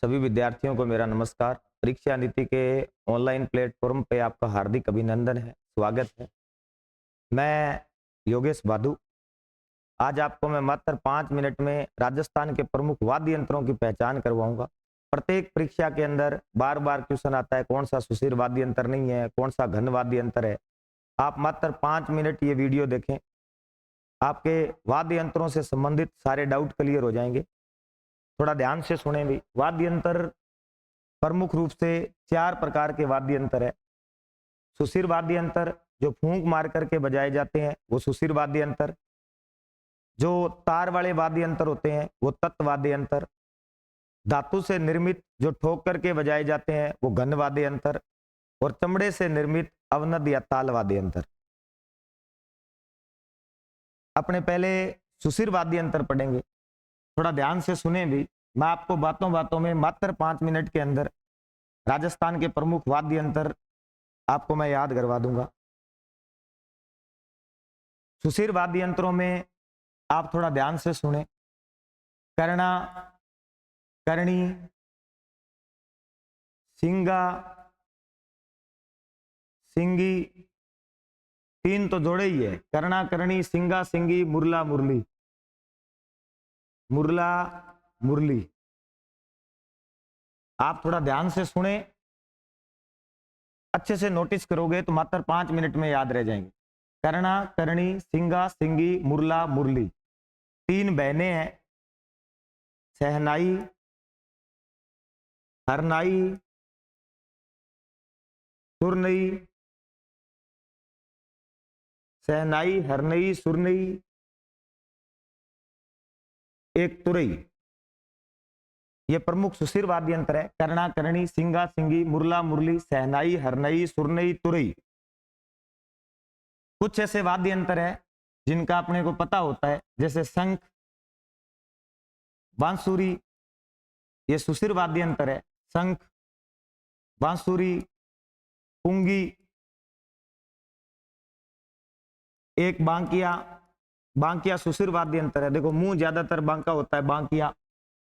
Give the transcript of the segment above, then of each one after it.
सभी विद्यार्थियों को मेरा नमस्कार। परीक्षा नीति के ऑनलाइन प्लेटफॉर्म पे आपका हार्दिक अभिनंदन है, स्वागत है। मैं योगेश बाधु। आज आपको मैं मात्र 5 मिनट में राजस्थान के प्रमुख वाद्य यंत्रों की पहचान करवाऊंगा। प्रत्येक परीक्षा के अंदर बार बार क्वेश्चन आता है, कौन सा सुशीर वाद्य यंत्र नहीं है, कौन सा घन वाद्य यंत्र है। आप मात्र 5 मिनट ये वीडियो देखें, आपके वाद्य यंत्रों से संबंधित सारे डाउट क्लियर हो जाएंगे। थोड़ा ध्यान से सुने भी। वाद्य यंत्र प्रमुख रूप से 4 प्रकार के वाद्य यंत्र है। सुशीर वाद्य यंत्र जो फूंक मार करके बजाए जाते हैं वो सुशीर वाद्य यंत्र। जो तार वाले वाद्य यंत्र होते हैं वो तत्व वाद्य यंत्र। धातु से निर्मित जो ठोक करके बजाए जाते हैं वो घन वाद्य यंत्र। और चमड़े से निर्मित अवनद या ताल वाद्य यंत्र। अपने पहले सुशीर वाद्य यंत्र पढ़ेंगे, थोड़ा ध्यान से सुने भी। मैं आपको बातों बातों में मात्र 5 मिनट के अंदर राजस्थान के प्रमुख वाद्य यंत्र आपको मैं याद करवा दूंगा। सुशीर वाद्य यंत्रों में आप थोड़ा ध्यान से सुने। कर्णा, करणी, सिंगा, सिंगी, 3 तो जोड़े ही है। कर्णा, करणी, सिंगा, सिंगी, मुरला, मुरली। मुरला, मुरली। आप थोड़ा ध्यान से सुने, अच्छे से नोटिस करोगे तो मात्र 5 मिनट में याद रह जाएंगे। कर्णा, करणी, सिंगा, सिंगी, मुरला, मुरली। 3 बहनें हैं, सहनाई, हरनाई, सुरनई। सहनाई, हरनई, सुरनई, एक तुरई। ये प्रमुख सुशीर वाद्य यंत्र है। कर्णा, करणी, सिंगा, सिंगी, मुरला, मुरली, सहनाई, हरनई, सुरनई, तुरई। कुछ ऐसे वाद्य यंत्र है जिनका अपने को पता होता है, जैसे शंख, बांसुरी, ये सुशीर वाद्य यंत्र है। शंख, बांसुरी, पुंगी, एक बांकिया। बांकिया सुशीर वाद्य यंत्र है। देखो मुंह ज्यादातर बांका होता है, बांकिया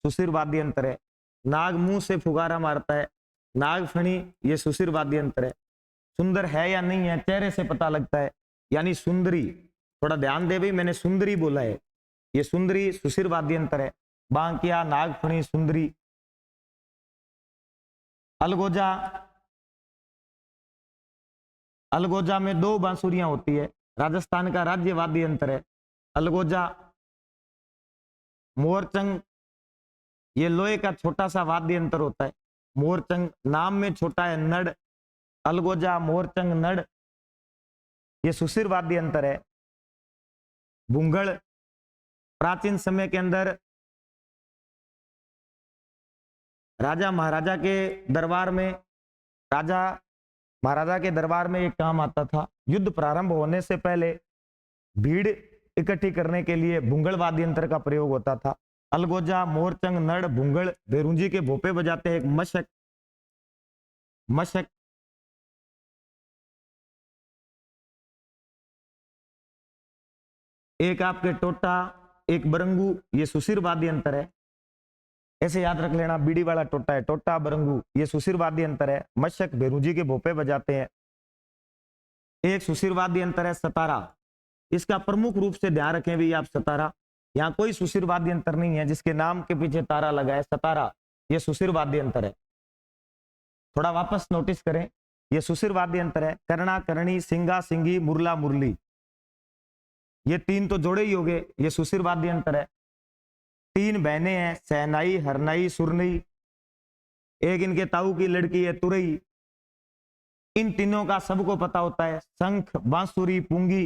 सुशीर वाद्य यंत्र है। नाग मुंह से फुगारा मारता है, नागफणी, ये सुशीर वाद्य यंत्र है। सुंदर है या नहीं है चेहरे से पता लगता है, यानी सुंदरी। थोड़ा ध्यान दे भाई, मैंने सुंदरी बोला है। ये सुंदरी सुशीर वाद्य यंत्र है। बांकिया, नागफणी, सुंदरी। अलगोजा, अलगोजा में 2 बांसुरियां होती है। राजस्थान का राज्य वाद्य यंत्र है अलगोजा। मोरचंग, ये लोहे का छोटा सा वाद्य यंत्र होता है। मोरचंग नाम में छोटा है, नड़। अलगोजा, मोरचंग, नड़, ये सुशीर वाद्य यंत्र है। भूंगड़, प्राचीन समय के अंदर राजा महाराजा के दरबार में, राजा महाराजा के दरबार में एक काम आता था। युद्ध प्रारंभ होने से पहले भीड़ इकट्ठी करने के लिए भूंगड़ वाद्य यंत्र का प्रयोग होता था। अलगोजा, मोरचंग, नड़, भूंगड़, बेरुंजी के भोपे बजाते हैं। एक मशक, मशक, एक आपके टोटा, एक बरंगू, ये सुशीर वाद्य यंत्र है। ऐसे याद रख लेना, बीड़ी वाला टोटा है, टोटा, बरंगू, ये सुशीर वाद्य यंत्र है। मशक, बेरुंजी के भोपे बजाते हैं। एक सुशीर वाद्य यंत्र है सतारा। इसका प्रमुख रूप से ध्यान रखें भी आप, सतारा। यहाँ कोई सुशीर वाद्य यंत्र नहीं है जिसके नाम के पीछे तारा लगा है। सतारा ये सुशीर वाद्य यंत्र है। थोड़ा वापस नोटिस करें, ये सुशीर वाद्य यंत्र है। कर्णा, करणी, सिंगा, सिंगी, मुरला, मुरली, ये 3 तो जोड़े ही हो गए, ये सुशीर वाद्य यंत्र है। 3 बहनें हैं, सहनाई, हरनाई, सुरनई। एक इनके ताऊ की लड़की है, तुरई। इन तीनों का सबको पता होता है। शंख, बांसुरी, पुंगी,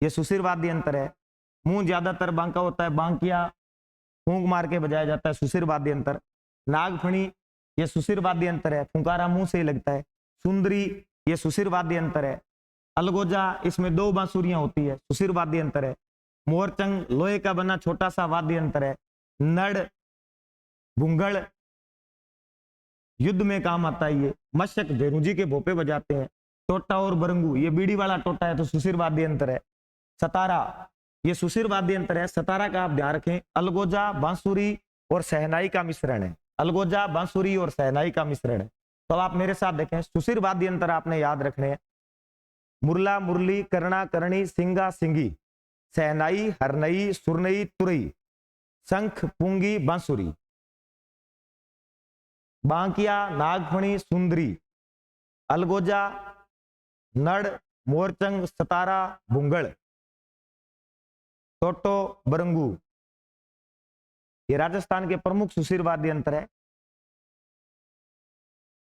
ये सुशीर वाद्य यंत्र है। मुंह ज्यादातर बांका होता है, बांकिया, फूंक मार के बजाया जाता है, सुशीर वाद्य यंत्र। नागफणी, ये सुशीर वाद्य यंत्र है, फुंकारा मुंह से ही लगता है। सुंदरी, ये सुशीर वाद्य यंत्र है। अलगोजा, इसमें 2 बांसुरियां होती है, सुशीर वाद्य यंत्र है। मोरचंग, लोहे का बना छोटा सा वाद्य यंत्र है। नड़, भूंगड़, युद्ध में काम आता है ये। मशक, बेरुंजी के भोपे बजाते हैं। टोटा और बरंगू, ये बीड़ी वाला टोटा है तो सुशीर वाद्य यंत्र है। सतारा, ये सुशीर वाद्य यंत्र है। सतारा का आप ध्यान रखें, अलगोजा, बांसुरी और सहनाई का मिश्रण है। अलगोजा, बांसुरी और शहनाई का मिश्रण है। तो आप मेरे साथ देखें, सुशिर वाद्य यंत्र आपने याद रखने हैं। मुरला, मुरली, करना, करणी, सिंगा, सिंगी, शहनाई, हरनई, सुरनई, तुरई, शंख, पुंगी, बांसुरी, बांकिया, नागफणी, सुंदरी, अलगोजा, नड़, मोरचंग, सतारा, भुंगड़, टोटो, बरंगू। ये राजस्थान के प्रमुख सुशिर वाद्य यंत्र है।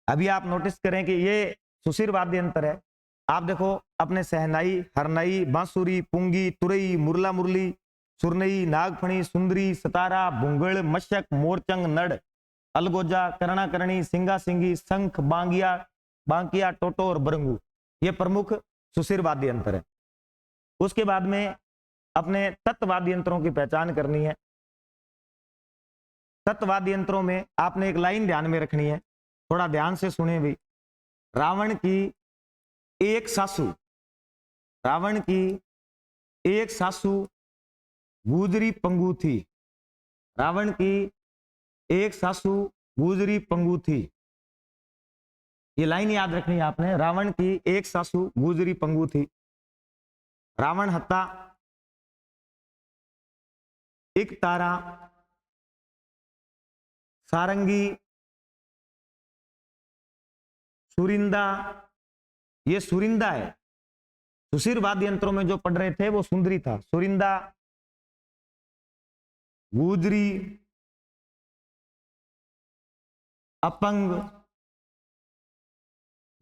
अभी आप नोटिस करें कि ये सुशिर वाद्य यंत्र है। आप देखो अपने शहनाई, हरनई, बांसुरी, पुंगी, तुरई, मुरला, मुरली, सुरनई, नागफणी, सुंदरी, सतारा, भुंगड़, मशक, मोरचंग, नड़, अलगोजा, करना, करणी, सिंगा, सिंगी, शंख, बांगिया, बांकिया, टोटो और बरंगू। ये प्रमुख सुशिर वाद्य यंत्र है। उसके बाद में अपने तत्वाद्य यंत्रों की पहचान करनी है। तत्वाद्य यंत्रों में आपने एक लाइन ध्यान में रखनी है, थोड़ा ध्यान से सुने भी। रावण की एक सासू, रावण की एक सासू गुजरी पंगु थी। रावण की एक सासू गुजरी पंगु थी। ये लाइन याद रखनी है आपने। रावण की एक सासू गुजरी पंगु थी। रावण हत्ता, एक तारा, सारंगी, सुरिंदा। ये सुरिंदा है। सुशिर वाद्य यंत्रों में जो पढ़ रहे थे वो सुंदरी था। सुरिंदा, गुजरी, अपंग,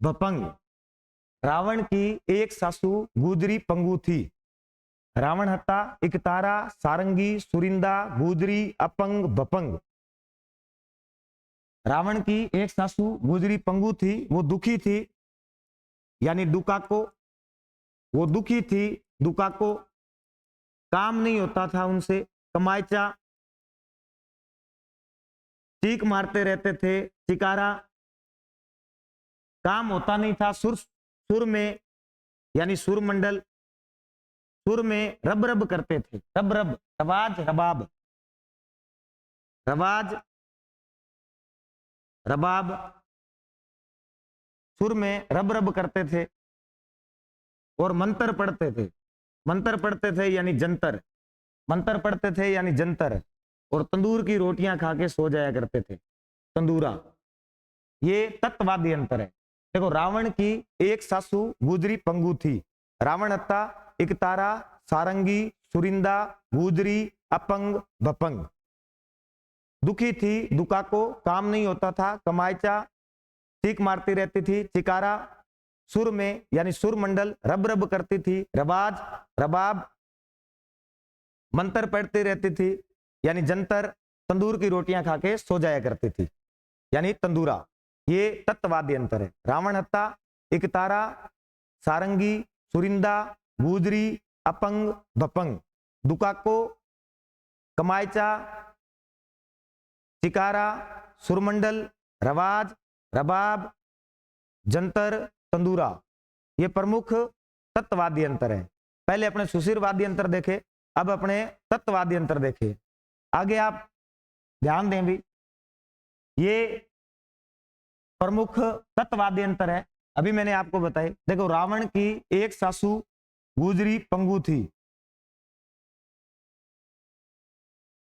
भपंग। रावण की एक सासू गुजरी पंगु थी। रावण हत्ता, एक तारा, सारंगी, सुरिंदा, गुजरी, अपंग, भपंग। रावण की एक सासू गुजरी पंगु थी, वो दुखी थी, यानी दुकाको। वो दुखी थी, दुकाको, काम नहीं होता था उनसे, कमायचा, चीख मारते रहते थे, चिकारा, काम होता नहीं था। सुर में यानी सुर मंडल, सुर में रब रब करते थे। रब रब, रवाज, रबाब, रवाज, रबाब, सुर में रब रब करते थे और मंत्र पढ़ते थे। मंत्र पढ़ते थे यानी जंतर, मंत्र पढ़ते थे यानी जंतर। और तंदूर की रोटियां खा के सो जाया करते थे, तंदूरा। ये तत्वाद्य यंत्र है। देखो, रावण की एक सासू गुजरी पंगु थी। रावण हत्ता, एक तारा, सारंगी, सुरिंदा, गुजरी, अपंग, भपंग। दुखी थी, दुकाको, काम नहीं होता था, कमायचा, चीख मारती रहती थी, चिकारा, सुर में यानी सुर मंडल, रब रब करती थी, रबाज, रबाब, मंत्र पढ़ती रहती थी यानी जंतर, तंदूर की रोटियां खा के सो जाया करती थी यानी तंदूरा। ये तत्वाद्य यंत्र है। रावण हत्ता, एक तारा, सारंगी, सुरिंदा, गुजरी, अपंग, भपंग। दुकाको, कमायचा, चिकारा, सुरमंडल, रवाज, रबाब, जंतर, तंदूरा। ये प्रमुख तत्वाद्य यंत्र है। पहले अपने सुशिर वाद्य यंत्र देखे, अब अपने तत्वाद्य यंत्र देखे। आगे आप ध्यान दें भी, ये प्रमुख तत्वाद्य यंत्र है। अभी मैंने आपको बताया। देखो, रावण की एक सासू गुजरी पंगु थी।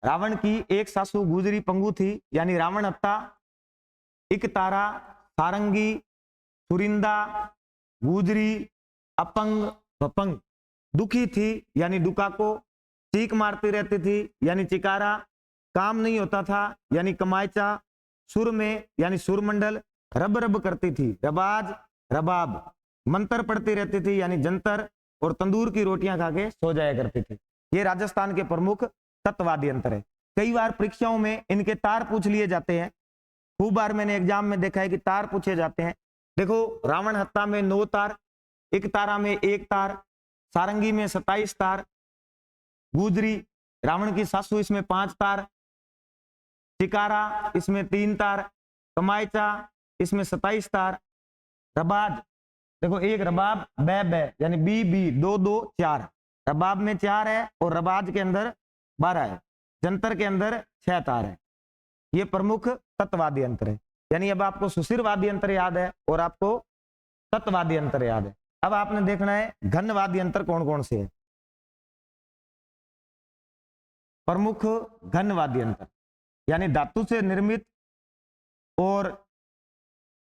रावण की एक सासू गुजरी पंगु थी यानी रावण हत्ता, एक तारा, सारंगी, सुरिंदा, गुजरी, अपंग, भपंग। दुखी थी यानी दुकाको, चीख मारती रहती थी यानी चिकारा, काम नहीं होता था यानी कमायचा, सुर में यानी सुरमंडल, रब रब करती थी, रबाज, रबाब, मंत्र पढ़ती रहती थी यानी जंतर, और तंदूर की रोटियां खा के सो जाया करती थी। ये राजस्थान के प्रमुख तत्वाद्य यंत्र है। कई बार परीक्षाओं में इनके तार पूछ लिए जाते हैं। खूब बार मैंने एग्जाम में देखा है कि तार पूछे जाते हैं। देखो, रावण हत्ता में 9 तार, एक तारा में 1 तार, सारंगी में 27 तार, गुजरी रावण की सासू इसमें 5 तार, चिकारा इसमें 3 तार, कमायचा इसमें 27 तार, रबाज, देखो एक रबाब बै बै यानी बी बी 2 2 4, रबाब में 4 है और रबाज के अंदर 12 है, जंतर के अंदर 6 तार है। ये प्रमुख तत्ववादी अंतर है। यानी अब आपको सुशिरवादी अंतर याद है और आपको तत्ववादी अंतर याद है। अब आपने देखना है घनवादी अंतर कौन कौन से है। प्रमुख घनवादी अंतर यानी धातु से निर्मित और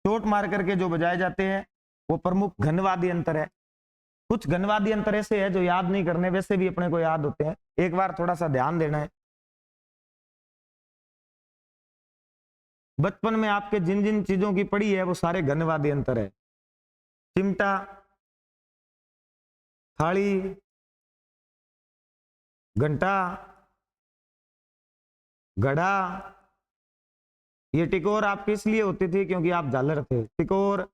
चोट मार करके जो बजाए जाते हैं वो प्रमुख घनवादी अंतर है। कुछ घनवादी अंतर ऐसे है जो याद नहीं करने, वैसे भी अपने को याद होते हैं, एक बार थोड़ा सा ध्यान देना है। बचपन में आपके जिन जिन चीजों की पड़ी है वो सारे घनवादी अंतर है। चिमटा, थाली, घंटा, घड़ा। ये टिकोर आपकी इसलिए होती थी क्योंकि आप झालर थे। टिकोर,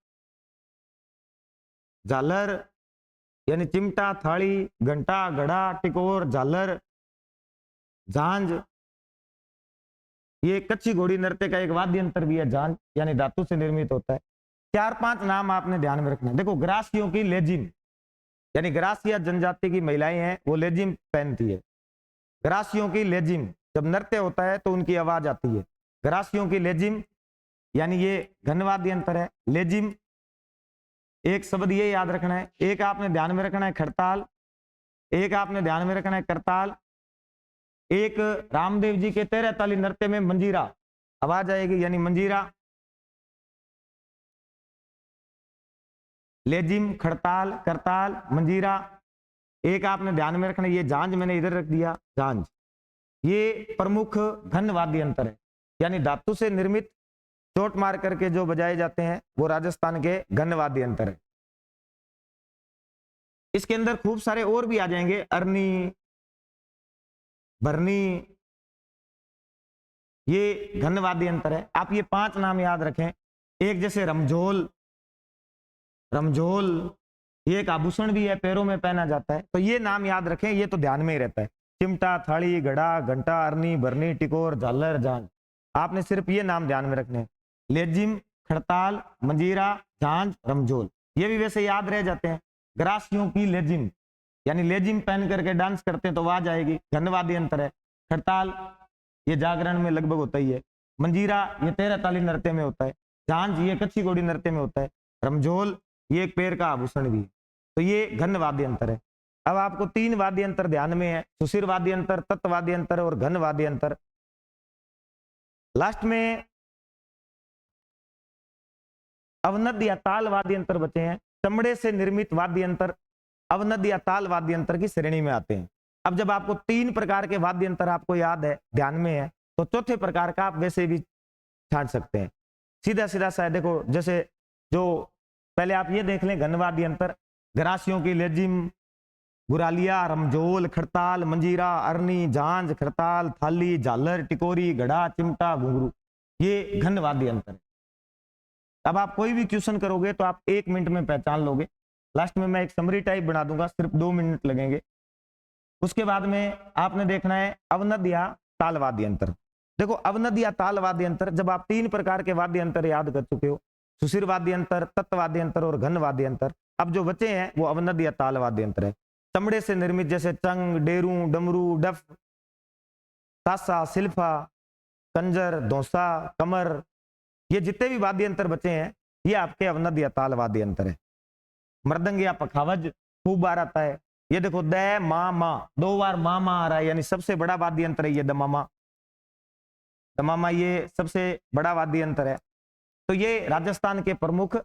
झालर यानी चिमटा, थाली, घंटा, घड़ा, टिकोर, झालर, झांझ। ये कच्ची घोड़ी नृत्य का एक वाद्य यंत्र भी है। झांझ यानी धातु से निर्मित होता है। 4-5 नाम आपने ध्यान में रखना है। देखो, ग्रासियों की लेजिम यानी ग्रासिया जनजाति की महिलाएं हैं वो लेजिम पहनती है। ग्रासियों की लेजिम, जब नृत्य होता है तो उनकी आवाज आती है। ग्रासियों की लेजिम यानी ये घनवादी अंतर है। लेजिम, एक शब्द ये याद रखना है। एक आपने ध्यान में रखना है खड़ताल, एक आपने ध्यान में रखना है करताल, एक रामदेव जी के 13 ताली नृत्य में मंजीरा आवाज आएगी यानी मंजीरा। लेजिम, खड़ताल, करताल, मंजीरा। एक आपने ध्यान में रखना, ये झांझ मैंने इधर रख दिया, झांझ। ये प्रमुख घनवादी अंतर है यानी धातु से निर्मित चोट मार करके जो बजाए जाते हैं वो राजस्थान के घनवादी अंतर है। इसके अंदर खूब सारे और भी आ जाएंगे, अरनी, भरनी, ये घनवादी अंतर है। आप ये 5 नाम याद रखें। एक जैसे रमझोल, रमझोल ये एक आभूषण भी है, पैरों में पहना जाता है, तो ये नाम याद रखें, ये तो ध्यान में ही रहता है। चिमटा, थाली, घड़ा, घंटा, अरनी, भरनी, टिकोर, झालर, झांझ। आपने सिर्फ ये नाम ध्यान में रखने हैं। लेजिम, खड़ताल, मंजीरा, झांझ, रमझोल, ये भी वैसे याद रह जाते हैं। ग्रासियों की लेजिम यानी लेजिम पहन करके डांस करते हैं तो आवाज आएगी, घनवादी अंतर है। खड़ताल ये जागरण में लगभग होता ही है। मंजीरा ये 13 ताली नृत्य में होता है। झांझ ये कच्ची घोड़ी नृत्य में होता है। रमझोल ये एक पैर का आभूषण भी है। तो ये घनवादी अंतर है। अब आपको 3 वाद्य अंतर ध्यान में है, सुशिरवादी अंतर, तत्ववादी अंतर और घनवादी अंतर। लास्ट में अवनद या ताल वाद्य अंतर बचे हैं। चमड़े से निर्मित वाद्य अंतर अवनद या ताल वाद्य अंतर की श्रेणी में आते हैं। अब जब आपको 3 प्रकार के वाद्य अंतर आपको याद है, ध्यान में है, तो चौथे प्रकार का आप वैसे भी छांट सकते हैं। सीधा सीधा सा है, देखो, जैसे जो पहले आप ये देख लें, घनवादी अंतर, ग्रासियों की लेजिम, गुरालिया, रमझोल, खड़ताल, मंजीरा, अरनी, झांझ, खड़ताल, थाली, झालर, टिकोरी, घड़ा, चिमटा, घुंघरू, ये घनवादी अंतर है। अब आप कोई भी क्वेश्चन करोगे तो आप 1 मिनट में पहचान लोगे। लास्ट में मैं एक समरी टाइप बना दूंगा, सिर्फ 2 मिनट लगेंगे। उसके बाद में आपने देखना है अवनद या ताल वाद्य अंतर। देखो, अवनद या ताल वाद्य अंतर, जब आप 3 प्रकार के वाद्य अंतर याद कर चुके हो, सुशिरवादी अंतर, तत्ववादी अंतर और घनवादी अंतर, अब जो बचे हैं वो अवनद या ताल वाद्य अंतर है। चमड़े से निर्मित जैसे चंग, डेरू, डमरू, डफ, तासा, सिल्फा, कंजर, धौसा, कमर, ये जितने भी वाद्य अंतर बचे हैं ये आपके अवनद या ताल वाद्य अंतर है। मृदंग या पखावज खूब बार आता है। ये देखो, द मा मा, 2 बार मा मा आ रहा है, यानी सबसे बड़ा वाद्य अंतर है ये दमामा। दमामा ये सबसे बड़ा वाद्य अंतर है। तो ये राजस्थान के प्रमुख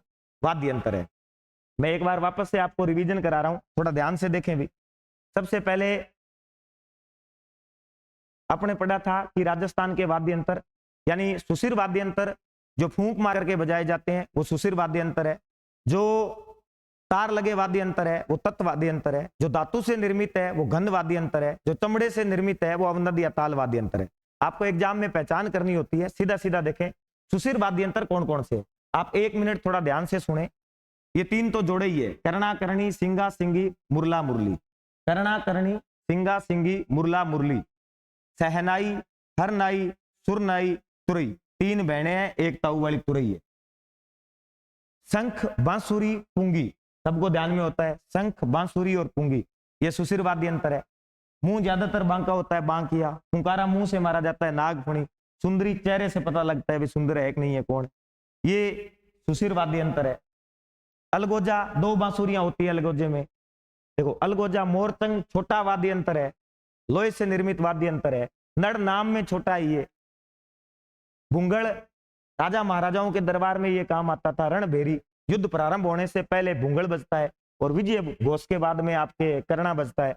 वाद्य अंतर है। मैं एक बार वापस से आपको रिवीजन करा रहा हूं, थोड़ा ध्यान से देखें भी। सबसे पहले आपने पढ़ा था कि राजस्थान के वाद्य अंतर यानी सुशिर वाद्य अंतर जो फूंक मार करके बजाए जाते हैं वो सुशिर वाद्य अंतर है। जो तार लगे वाद्य अंतर है वो तत्वाद्य अंतर है। जो धातु से निर्मित है वो घन वाद्य अंतर है। जो चमड़े से निर्मित है वो अवनद या ताल वाद्य अंतर है। आपको एग्जाम में पहचान करनी होती है। सीधा सीधा देखें सुशिर वाद्य अंतर कौन कौन से। आप 1 मिनट थोड़ा ध्यान से सुने। ये 3 तो जोड़े ही है, करना करणी, सिंगा सिंगी, मुरला मुरली। करना करणी, सिंगा सिंगी, मुरला मुरली। सहनाई, हरनाई, सुरनाई, तुरई। 3 बहने हैं, एक ताऊ वाली तुरई है। शंख, बांसुरी, पुंगी, सबको ध्यान में होता है। शंख, बांसुरी और पुंगी ये सुशिर वाद्य अंतर है। मुंह ज्यादातर बांका होता है, बांकिया। फुंकारा मुंह से मारा जाता है, नागफुणी। सुंदरी चेहरे से पता लगता है भी सुंदर है कि नहीं है कौन। ये सुशिर वाद्य यंत्र है। अलगोजा, 2 बांसुरियां होती है अलगोजे में। देखो अलगोजा मोरचंग छोटा वाद्य यंत्र है, लोहे से निर्मित वाद्य यंत्र है, नड़ नाम में छोटा ही है। भुंगड़ राजा महाराजाओं के दरबार में ये काम आता था। रणभेरी, युद्ध प्रारंभ होने से पहले भुंगड़ बजता है और विजय घोष के बाद में आपके करना बजता है।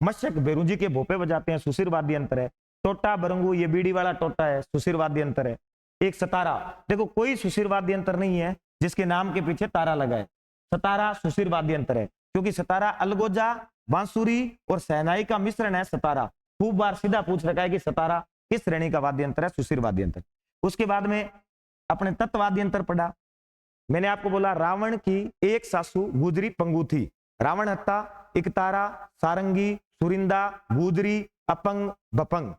मशक बेरुजी के भोपे बजाते हैं, सुशिर वाद्य यंत्र है। टोटा बरंगू, ये बीड़ी वाला टोटा है, सुशिर वाद्य यंत्र है। एक सतारा, देखो कोई सुशिर वाद्य यंत्र नहीं है जिसके नाम के पीछे तारा लगा है। सतारा सुशिर वाद्य यंत्र है, क्योंकि सतारा अलगोजा, बांसुरी और शहनाई का मिश्रण है सतारा। खूब बार सीधा पूछ रखा है कि सतारा किस श्रेणी का वाद्य यंत्र है, सुशिर वाद्य यंत्र। उसके बाद में अपने तत्वाद्य यंत्र पढ़ा। मैंने आपको बोला रावण की एक सासू गुजरी पंगु थी। रावण हत्ता, इकतारा, सारंगी, सुरिंदा, गुजरी, अपंग, बपंग।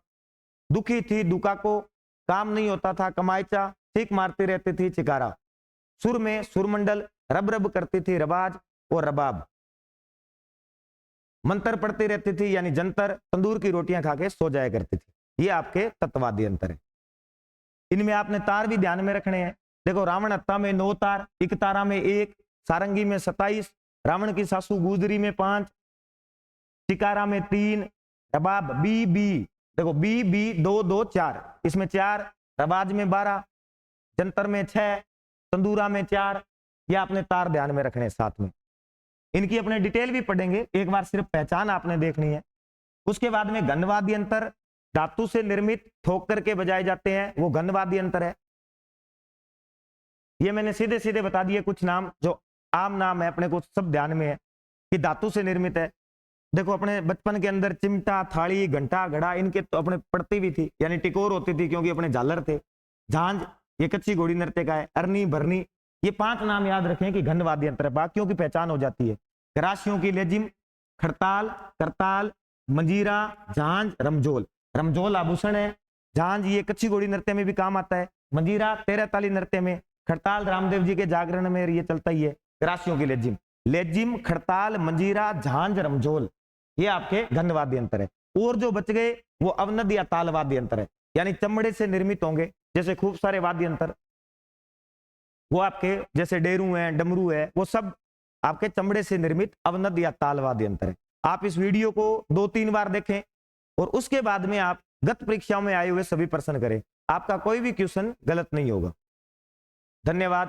दुखी थी दुका को, काम नहीं होता था कमाईचा, चीख मारती रहती थी चिकारा। सुर में सुरमंडल, रब रब करती थी रबाज और रबाब। मंत्र पढ़ती रहती थी यानी जंतर, तंदूर की रोटियां खा के सो जाया करती थी। ये आपके तत्वाद्य यंत्र है। इनमें आपने तार भी ध्यान में रखने हैं। देखो रावण हत्ता में 9 तार, इकतारा में 1, सारंगी में 27, रावण की सासू गुजरी में 5, चिकारा में 3, रबाब बी बी, देखो बी बी 2 2 4, इसमें 4, रबाज में 12, जंतर में 6, तंदूरा में 4। ये आपने तार ध्यान में रखने साथ में। इनकी अपने डिटेल भी पढ़ेंगे, एक बार सिर्फ पहचान आपने देखनी है। उसके बाद में घनवाद्य यंत्र, धातु से निर्मित ठोक करके बजाए जाते हैं, वो घनवाद्य यंत्र है। ये मैंने सीधे सीधे बता दिए कुछ नाम, जो आम नाम है अपने को सब ध्यान में है कि धातु से निर्मित है। देखो अपने बचपन के अंदर चिमटा, थाली, घंटा, घड़ा, इनके तो अपने पड़ती भी थी, यानी टिकोर होती थी क्योंकि अपने झालर थे। झांझ ये कच्ची घोड़ी नृत्य का है। अरनी, भरनी, ये 5 नाम याद रखें कि घनवाद्य यंत्र है, बाकियों की पहचान हो जाती है। कराशियों की लेजिम, खड़ताल, करताल, मंजीरा, झांझ, रमझोल। रमझोल आभूषण है। झांझ ये कच्ची घोड़ी नृत्य में भी काम आता है। मंजीरा 13 ताली नृत्य में। खड़ताल रामदेव जी के जागरण में ये चलता ही है। कराशियों की लेजिम, लेजिम, खड़ताल, मंजीरा, झांझ, रमझोल, ये आपके घनवाद्य यंत्र है। और जो बच गए वो अवनद या ताल वाद्य यंत्र है, यानी चमड़े से निर्मित होंगे। जैसे खूब सारे वाद्य यंत्र वो आपके जैसे डेरू है, डमरू है, वो सब आपके चमड़े से निर्मित अवनद या ताल वाद्य यंत्र है। आप इस वीडियो को 2-3 बार देखें और उसके बाद में आप गत परीक्षाओं में आए हुए सभी प्रश्न करें। आपका कोई भी क्वेश्चन गलत नहीं होगा। धन्यवाद।